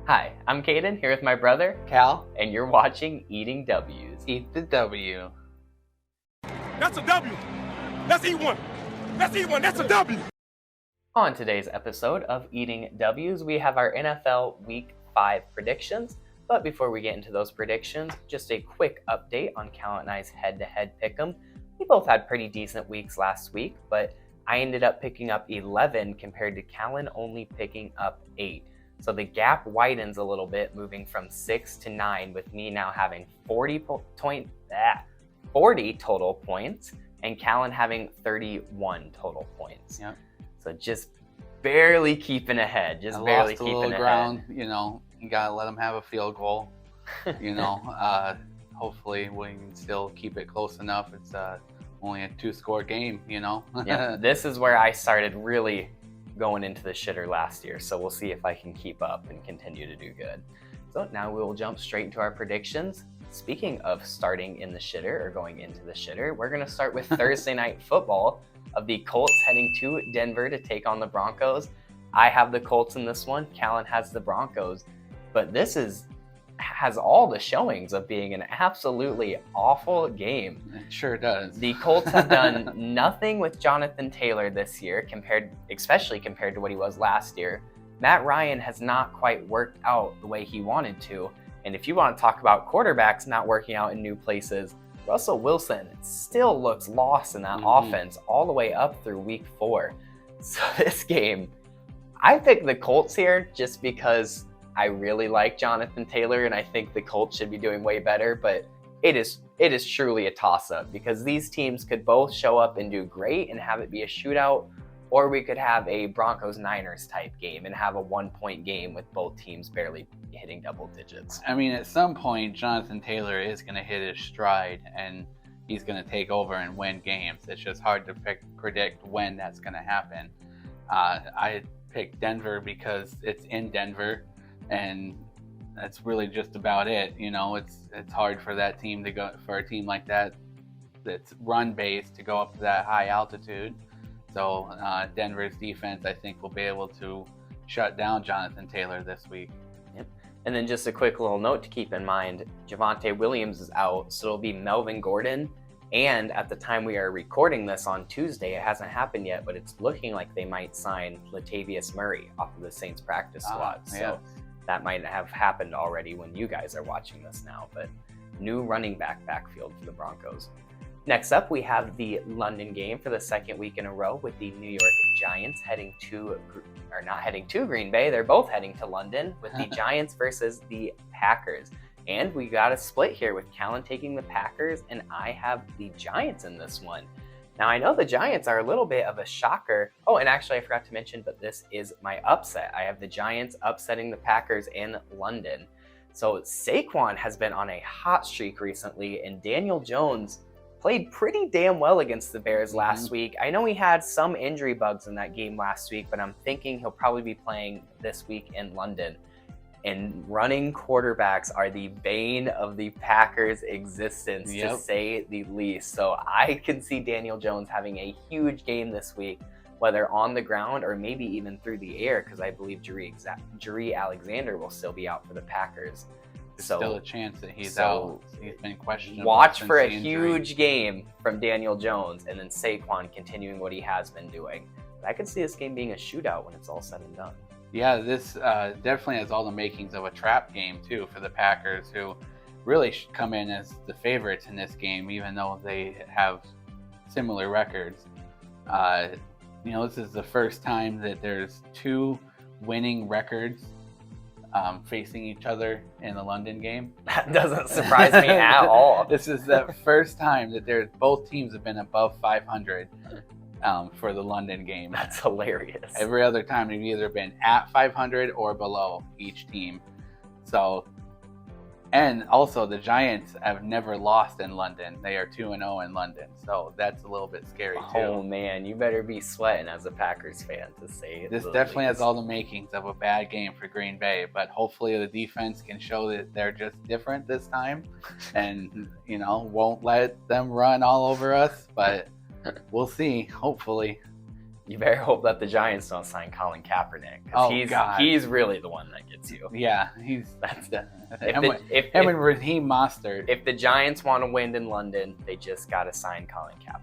Hi, I'm Caden, here with my brother, Cal, and you're watching Eating W's. eat the W. That's a W. Let's eat one. Let's eat one. That's a W. On today's episode of Eating W's, we have our NFL Week 5 predictions. But before we get into those predictions, just a quick update on Cal and I's head-to-head pick'em. We both had pretty decent weeks last week, but I ended up picking up 11 compared to Callan only picking up 8. So the gap widens a little bit, moving from 6 to 9, with me now having 40 total points and Callan having 31 total points. Yep. So just barely keeping ahead. I lost a little ground. You gotta let them have a field goal. Hopefully we can still keep it close enough. It's only a 2-score game. Yeah, this is where I started really going into the shitter last year, so we'll see if I can keep up and continue to do good. So now we will jump straight into our predictions. Speaking of starting in the shitter or going into the shitter, we're going to start with Thursday night football of the Colts heading to Denver to take on the Broncos. I have the Colts in this one. Callan has the Broncos, but this has all the showings of being an absolutely awful game. It sure does. The Colts have done nothing with Jonathan Taylor this year, especially compared to what he was last year. Matt Ryan has not quite worked out the way he wanted to. And if you want to talk about quarterbacks not working out in new places, Russell Wilson still looks lost in that offense all the way up through week 4. So this game, I picked the Colts here just because I really like Jonathan Taylor, and I think the Colts should be doing way better, but it is truly a toss-up because these teams could both show up and do great and have it be a shootout, or we could have a Broncos-Niners type game and have a 1-point game with both teams barely hitting double digits. I mean, at some point, Jonathan Taylor is going to hit his stride, and he's going to take over and win games. It's just hard to predict when that's going to happen. I picked Denver because it's in Denver, and that's really just about it. It's hard for that team to go, for a team like that that's run based, to go up to that high altitude. So Denver's defense, I think, will be able to shut down Jonathan Taylor this week. Yep. And then just a quick little note to keep in mind, Javonte Williams is out, so it'll be Melvin Gordon. And at the time we are recording this on Tuesday, it hasn't happened yet, but it's looking like they might sign Latavius Murray off of the Saints practice squad. So that might have happened already when you guys are watching this now, but new running backfield for the Broncos. Next up, we have the London game for the second week in a row with the New York Giants not heading to Green Bay. They're both heading to London with the Giants versus the Packers. And we got a split here with Callan taking the Packers, and I have the Giants in this one. Now, I know the Giants are a little bit of a shocker. Oh, and actually I forgot to mention, but this is my upset. I have the Giants upsetting the Packers in London. So Saquon has been on a hot streak recently, and Daniel Jones played pretty damn well against the Bears last week. I know he had some injury bugs in that game last week, but I'm thinking he'll probably be playing this week in London. And running quarterbacks are the bane of the Packers' existence, to say the least. So I can see Daniel Jones having a huge game this week, whether on the ground or maybe even through the air, because I believe Jaire Alexander will still be out for the Packers. There's still a chance that he's out. He's been questionable. Watch for a huge game from Daniel Jones, and then Saquon continuing what he has been doing. But I could see this game being a shootout when it's all said and done. Yeah, this definitely has all the makings of a trap game, too, for the Packers, who really should come in as the favorites in this game, even though they have similar records. This is the first time that there's 2 winning records facing each other in the London game. That doesn't surprise me at all. This is the first time that both teams have been above 500 for the London game. That's hilarious. Every other time they've either been at 500 or below each team. So, and also the Giants have never lost in London. They are 2-0 in London. So that's a little bit scary too. Oh man, you better be sweating as a Packers fan to say this definitely has all the makings of a bad game for Green Bay, but hopefully the defense can show that they're just different this time and, won't let them run all over us, but we'll see, hopefully. You better hope that the Giants don't sign Colin Kaepernick. Oh, God. He's really the one that gets you. Yeah, That's him and Raheem Mostert. If the Giants want to win in London, they just got to sign Colin Kaepernick.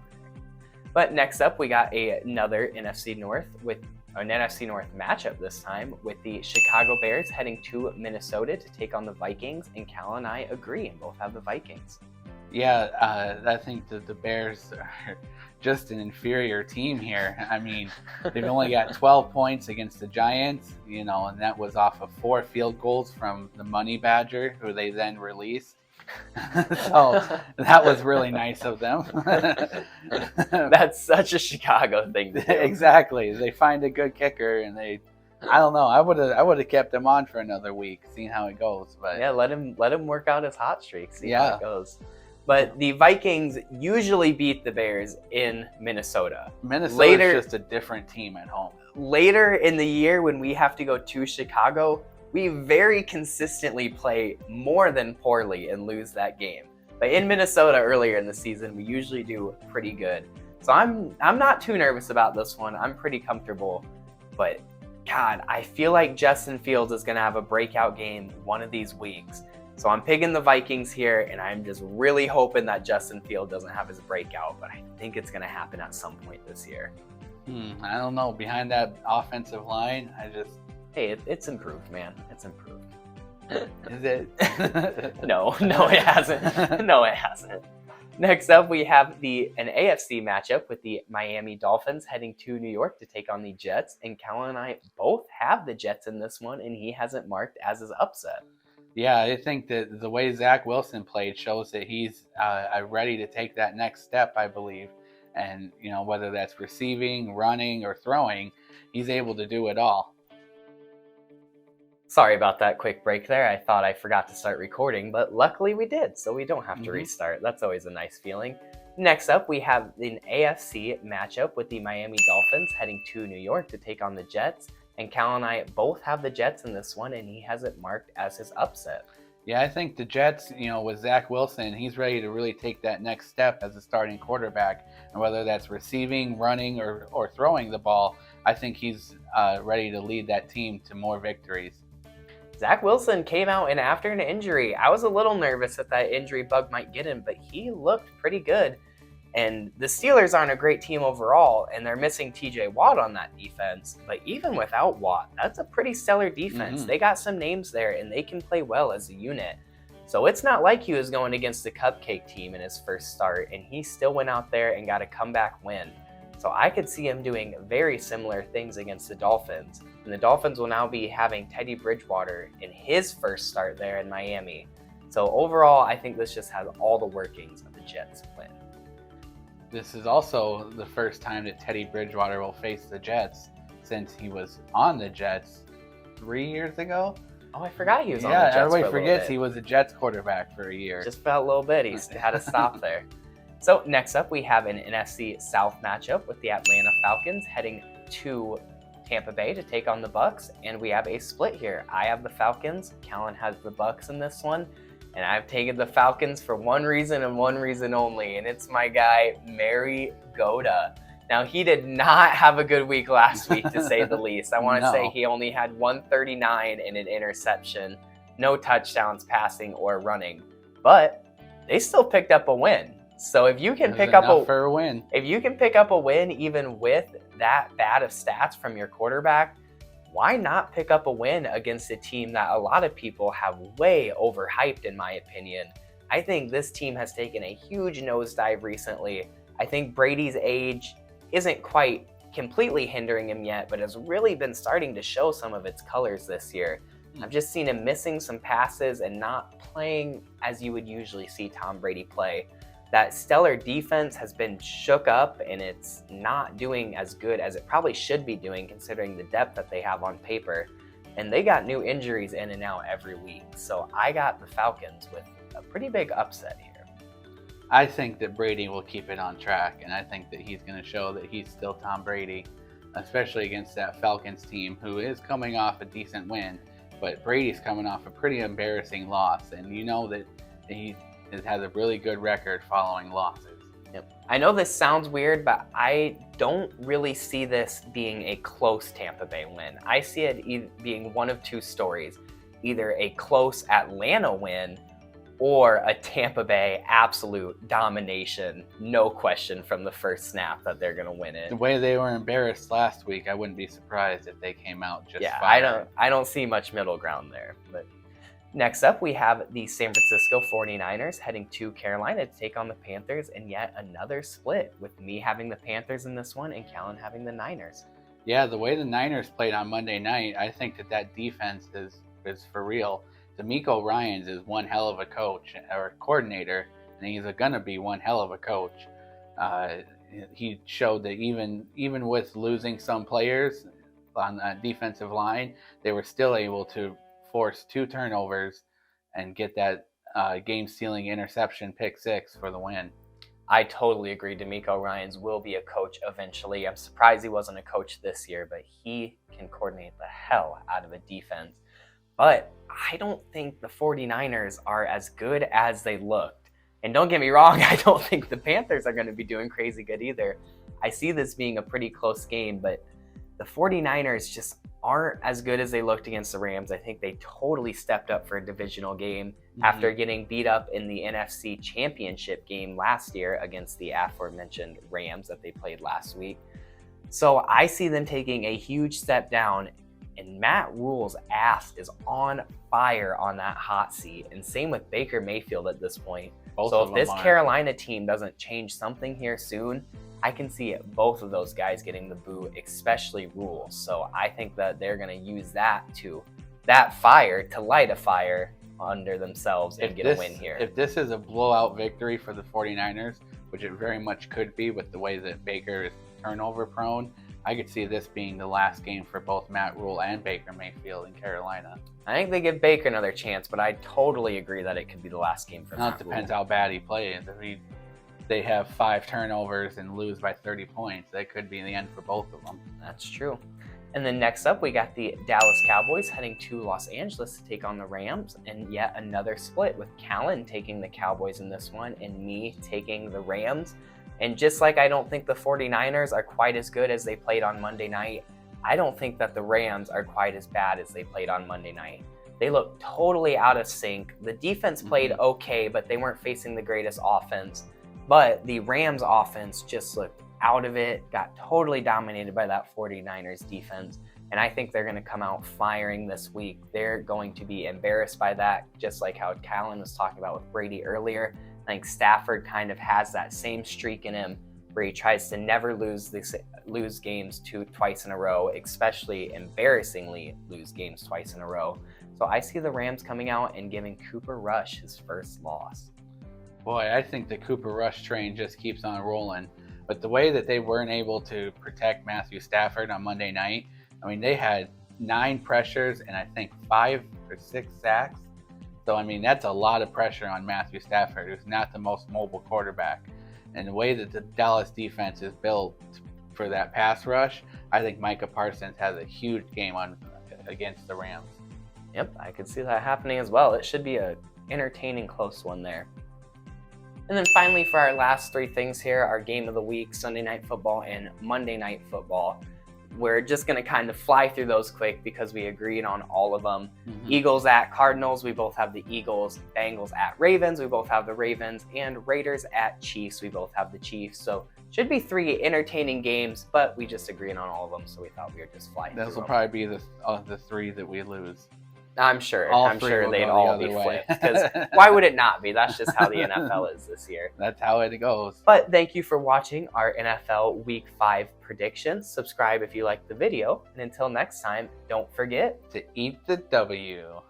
But next up, we got another NFC North with an NFC North matchup this time with the Chicago Bears heading to Minnesota to take on the Vikings. And Cal and I agree and both have the Vikings. Yeah, I think that the Bears are just an inferior team here. I mean, they've only got 12 points against the Giants, and that was off of 4 field goals from the Money Badger, who they then released. So that was really nice of them. That's such a Chicago thing to do. Exactly. They find a good kicker, and I don't know. I would have kept him on for another week, seeing how it goes. But yeah, let him work out his hot streak, see how it goes. But the Vikings usually beat the Bears in Minnesota. Minnesota's just a different team at home. Later in the year, when we have to go to Chicago, we very consistently play more than poorly and lose that game. But in Minnesota earlier in the season, we usually do pretty good. So I'm not too nervous about this one. I'm pretty comfortable. But God, I feel like Justin Fields is going to have a breakout game one of these weeks. So I'm picking the Vikings here, and I'm just really hoping that Justin Fields doesn't have his breakout. But I think it's going to happen at some point this year. I don't know. Behind that offensive line, Hey, it's improved, man. It's improved. Is it? No, it hasn't. No, it hasn't. Next up, we have an AFC matchup with the Miami Dolphins heading to New York to take on the Jets. And Cal and I both have the Jets in this one, and he has it marked as his upset. Yeah, I think that the way Zach Wilson played shows that he's ready to take that next step, I believe. And, whether that's receiving, running, or throwing, he's able to do it all. Sorry about that quick break there. I thought I forgot to start recording, but luckily we did, so we don't have to restart. That's always a nice feeling. Next up, we have an AFC matchup with the Miami Dolphins heading to New York to take on the Jets. And Cal and I both have the Jets in this one, and he has it marked as his upset. Yeah, I think the Jets, with Zach Wilson, he's ready to really take that next step as a starting quarterback. And whether that's receiving, running, or throwing the ball, I think he's ready to lead that team to more victories. Zach Wilson came out and after an injury. I was a little nervous that injury bug might get him, but he looked pretty good. And the Steelers aren't a great team overall, and they're missing TJ Watt on that defense. But even without Watt, that's a pretty stellar defense. They got some names there, and they can play well as a unit. So it's not like he was going against the cupcake team in his first start, and he still went out there and got a comeback win. So I could see him doing very similar things against the Dolphins. And the Dolphins will now be having Teddy Bridgewater in his first start there in Miami. So overall, I think this just has all the workings of the Jets win. This is also the first time that Teddy Bridgewater will face the Jets since he was on the Jets 3 years ago. Oh, I forgot he was on the Jets. Yeah, everybody forgets he was a Jets quarterback for a year. Just about a little bit. He had to stop there. So next up, we have an NFC South matchup with the Atlanta Falcons heading to Tampa Bay to take on the Bucs, and we have a split here. I have the Falcons. Callan has the Bucs in this one, and I've taken the Falcons for one reason and one reason only, and it's my guy Mariota. Now, he did not have a good week last week, to say the least. I want to say he only had 139 and an interception, no touchdowns passing or running, but they still picked up a win. So if you can pick up a win, even with that bad of stats from your quarterback, why not pick up a win against a team that a lot of people have way overhyped, in my opinion? I think this team has taken a huge nosedive recently. I think Brady's age isn't quite completely hindering him yet, but has really been starting to show some of its colors this year. I've just seen him missing some passes and not playing as you would usually see Tom Brady play. That stellar defense has been shook up, and it's not doing as good as it probably should be doing, considering the depth that they have on paper. And they got new injuries in and out every week. So I got the Falcons with a pretty big upset here. I think that Brady will keep it on track, and I think that he's going to show that he's still Tom Brady, especially against that Falcons team, who is coming off a decent win. But Brady's coming off a pretty embarrassing loss, and you know that he has a really good record following losses. Yep. I know this sounds weird, but I don't really see this being a close Tampa Bay win. I see it being one of two stories, either a close Atlanta win or a Tampa Bay absolute domination, no question from the first snap that they're going to win it. The way they were embarrassed last week, I wouldn't be surprised if they came out just yeah, fine. I don't see much middle ground there. But next up, we have the San Francisco 49ers heading to Carolina to take on the Panthers in yet another split, with me having the Panthers in this one and Callan having the Niners. Yeah, the way the Niners played on Monday night, I think that defense is for real. D'Amico Ryans is one hell of a coach or coordinator, and he's going to be one hell of a coach. He showed that even with losing some players on that defensive line, they were still able to force 2 turnovers and get that game-sealing interception pick 6 for the win. I totally agree. D'Amico Ryans will be a coach eventually. I'm surprised he wasn't a coach this year, but he can coordinate the hell out of a defense. But I don't think the 49ers are as good as they looked. And don't get me wrong, I don't think the Panthers are going to be doing crazy good either. I see this being a pretty close game, but the 49ers just aren't as good as they looked against the Rams. I think they totally stepped up for a divisional game after getting beat up in the NFC Championship game last year against the aforementioned Rams that they played last week. So I see them taking a huge step down. And Matt Rule's ass is on fire on that hot seat. And same with Baker Mayfield at this point. So if this Carolina team doesn't change something here soon, I can see both of those guys getting the boot, especially Rule. So I think that they're going to use that fire to light a fire under themselves and get a win here. If this is a blowout victory for the 49ers, which it very much could be with the way that Baker is turnover prone, I could see this being the last game for both Matt Rule and Baker Mayfield in Carolina. I think they give Baker another chance, but I totally agree that it could be the last game for Matt Rule. It depends how bad he plays. If they have 5 turnovers and lose by 30 points, that could be the end for both of them. That's true. And then next up, we got the Dallas Cowboys heading to Los Angeles to take on the Rams, and yet another split with Callan taking the Cowboys in this one and me taking the Rams. And just like I don't think the 49ers are quite as good as they played on Monday night, I don't think that the Rams are quite as bad as they played on Monday night. They looked totally out of sync. The defense played okay, but they weren't facing the greatest offense. But the Rams offense just looked out of it, got totally dominated by that 49ers defense. And I think they're going to come out firing this week. They're going to be embarrassed by that, just like how Callan was talking about with Brady earlier. I think Stafford kind of has that same streak in him where he tries to never lose games twice in a row, especially embarrassingly lose games twice in a row. So I see the Rams coming out and giving Cooper Rush his first loss. Boy, I think the Cooper Rush train just keeps on rolling. But the way that they weren't able to protect Matthew Stafford on Monday night, I mean, they had 9 pressures and I think 5 or 6 sacks. So, I mean, that's a lot of pressure on Matthew Stafford, who's not the most mobile quarterback. And the way that the Dallas defense is built for that pass rush, I think Micah Parsons has a huge game against the Rams. Yep, I could see that happening as well. It should be an entertaining, close one there. And then finally, for our last 3 things here, our game of the week, Sunday Night Football and Monday Night Football. We're just going to kind of fly through those quick because we agreed on all of them. Eagles at Cardinals, we both have the Eagles. Bengals at Ravens, we both have the Ravens. And Raiders at Chiefs, we both have the Chiefs. So should be 3 entertaining games, but we just agreed on all of them, so we thought we would just fly through them. Those will probably be the 3 that we lose. I'm sure they'd all be flipped. Because Because why would it not be? That's just how the NFL is this year. That's how it goes. But thank you for watching our NFL Week 5 predictions. Subscribe if you liked the video. And until next time, don't forget To eat the W.